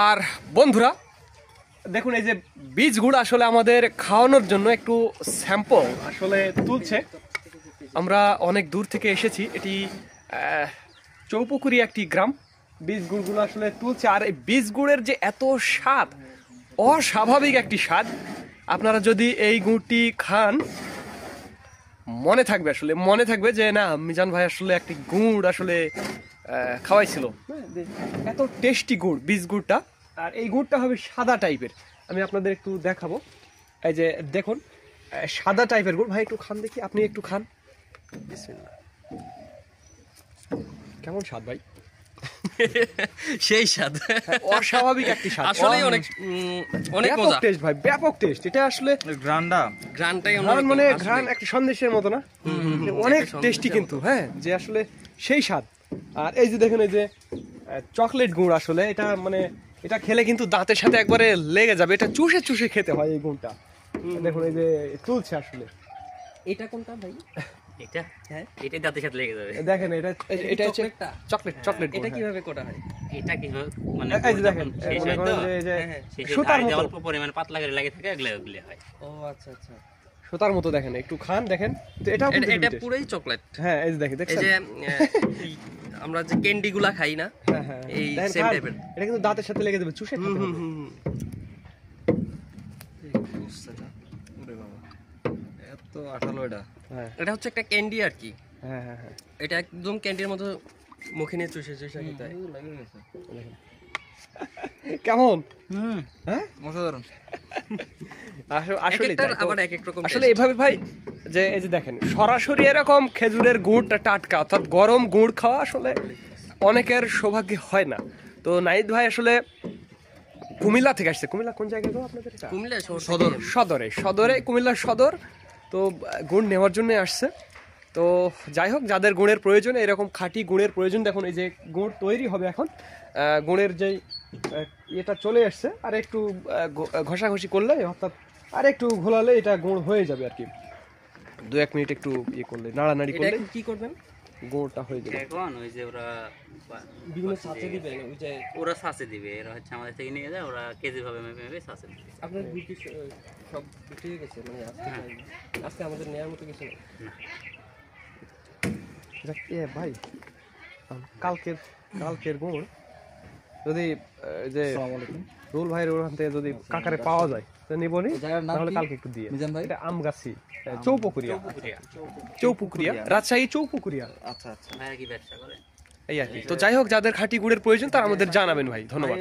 আর বন্ধুরা দেখুন, এই যে বীজ গুড় আসলে আমাদের খাওয়ানোর জন্য একটু স্যাম্পল আসলে তুলছে। আমরা অনেক দূর থেকে এসেছি, এটি চৌপুকুরি একটি গ্রাম। বীজ গুড়গুলো আসলে তুলছে, আর এই বীজ গুড়ের যে এত স্বাদ, অস্বাভাবিক একটি স্বাদ। আপনারা যদি এই গুড়টি খান মনে থাকবে, আসলে মনে থাকবে যে না, মিজান ভাই আসলে একটি গুড় আসলে খাওয়াইছিল। এত টেস্টি গুড় বীজ গুড়টা। আর এই গুড়টা হবে সাদা টাইপের, আমি আপনাদের একটু দেখাবো। এই যে দেখুন, সাদা টাইপের গুড়। ভাই একটু খান দেখি, আপনি একটু খান। কেমন স্বাদ ভাই? সেই স্বাদ, অস্বাভাবিক একটি স্বাদ, আসলে অনেক অনেক মজা টেস্ট ভাই, ব্যাপক টেস্ট। এটা আসলে গ্রানটাই মানে ঘ্রাণ একটা সন্দেশের মতো না, অনেক টেস্টি কিন্তু। হ্যাঁ, যে আসলে সেই স্বাদ। আর এই যে দেখুন, এই যে চকলেট গুড়, আসলে এটা মানে এটা খেলে কিন্তু দাঁতের সাথে একবারে লেগে যাবে। এটা চুষে চুষে খেতে হয় এই গুড়টা। দেখুন এই যে তুলছে আসলে। এটা কোনটা ভাই? এটা, হ্যাঁ, এটা দাঁতের সাথে লেগে যাবে। দেখেন এটা হচ্ছে চকলেট। এটা কিভাবে করা হয়? এটা কিভাবে মানে এই যে দেখেন, মনে করেন যে সুতার মতো অল্প পরিমাণে পাতলা করে লাগে থাকে, এগুলো হয়। ও আচ্ছা আচ্ছা, সুতার মতো। দেখেন একটু খান, দেখেন তো। এটা পুরোই চকলেট। হ্যাঁ, এই যে দেখেন, এই যে আমরা যে ক্যান্ডি গুলা খাই না, হ্যাঁ এই সেম টাইপের। এটা কিন্তু দাঁতের সাথে লেগে যাবে, চুষে খেতে হবে। এত আঠালো এটা। এটা হচ্ছে একটা ক্যান্ডি আর কি। হ্যাঁ, এটা একদম ক্যান্ডির মতো মুখে নিয়ে চুষে চুষে খেতে হয়। কেমন? হ্যাঁ, অসাধারণ। আসলে আবার এক এক রকম আসলে এভাবে ভাই, যে এই যে দেখেন, সরাসরি এরকম খেজুরের গুড়টা টাটকা, অর্থাৎ গরম গুড় খাওয়া আসলে অনেকের সৌভাগ্য হয় না। তো নাহিদ ভাই আসলে কুমিল্লা থেকে আসছে। কুমিল্লা কোন জায়গায় গো আপনাদের? কুমিল্লা সদরে, কুমিল্লা সদর। তো গুড় নেওয়ার জন্য আসছে। তো যাই হোক, যাদের গুড়ের প্রয়োজন, এরকম খাঁটি গুড়ের প্রয়োজন, দেখুন এই যে গুড় তৈরি হবে এখন। গুড়ের যেই এটা চলে আসছে, আর একটু ঘষাঘষি করলে, অর্থাৎ আর একটু ঘোলালে এটা গুড় হয়ে যাবে আর কি। 2-1 মিনিট একটু করলে, নাড়ানাড়ি করলে কি করবেন, গুড়টা হয়ে যাবে। এখন ওই যে ওরা বিভিন্ন সাথে দিবে, ওই যে ওরা সাঁচে দিবে, এরা হচ্ছে আমাদের থেকে নিয়ে যায়, ওরা কেজি ভাবে মেপে সাঁচে দিবে। আপনার বিক্রি সব বিক্রি হয়ে গেছে, মানে আজকে আমাদের নেওয়ার মতো কিছু নেই। ভাই কালকের গুড় যদি যে রুল ভাইয়ের ওখান থেকে যদি কাকারে পাওয়া যায় নিবনি, তাহলে কালকে একটু দিয়ে। এটা আমগাছি, চৌপুকুরিয়া, রাজশাহী চৌপুকুরিয়া। আচ্ছা আচ্ছা, ভাইয়া কি ব্যবসা করে? এই আর কি। তো যাই হোক, যাদের খাঁটি গুড়ের প্রয়োজন তারা আমাদের জানাবেন ভাই। ধন্যবাদ।